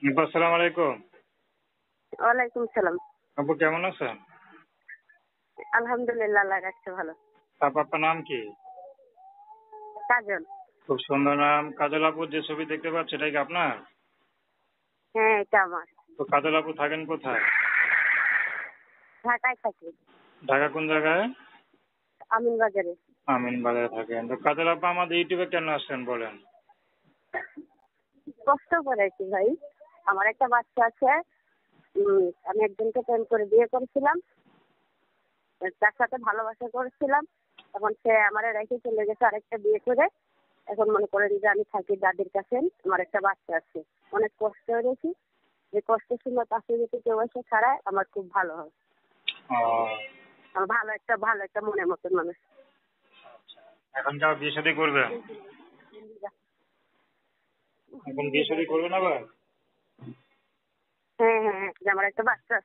আপু, আসসালামু আলাইকুম। ওয়ালাইকুম সালাম। আপু কেমন আছেন? আলহামদুলিল্লাহ, আল্লাহ রাখছে ভালো। আপু আপনার নাম কি? কাজল। খুব সুন্দর নাম। কাজল আপু, যে ছবি দেখতে পাচ্ছি এটা কি আপনার? হ্যাঁ, এটা আমার। তো কাজল আপু থাকেন কোথায়? ঢাকায় থাকি। ঢাকা কোন জায়গায়? আমিন বাজারে। আমিন বাজারে থাকেন। তো কাজল আপু আমাদের ইউটিউবে কেন আসছেন বলেন? কষ্ট করে কি ভাই, আমার একটা বাচ্চা আছে। আমি একজনকে প্রেম করে বিয়ে করেছিলাম, তার সাথে ভালোবাসা করেছিলাম। এখন সে আমার রেখে চলে গেছে আরেকটা বিয়ে করে। এখন মনে করেন যে আমি থাকি দাদির কাছে। আমার একটা বাচ্চা আছে, অনেক কষ্ট হয়েছি। যে কষ্টের সময় পাশে যদি কেউ এসে ছাড়ায় আমার খুব ভালো হয়। ও, আমার ভালো একটা মনের মতন মানুষ। এখন কি আবার বিয়ে শাদী করবেন? এখন বিয়ে শাদী করবেন আবার? হ্যাঁ হ্যাঁ হ্যাঁ, যে আমার একটা বাচ্চা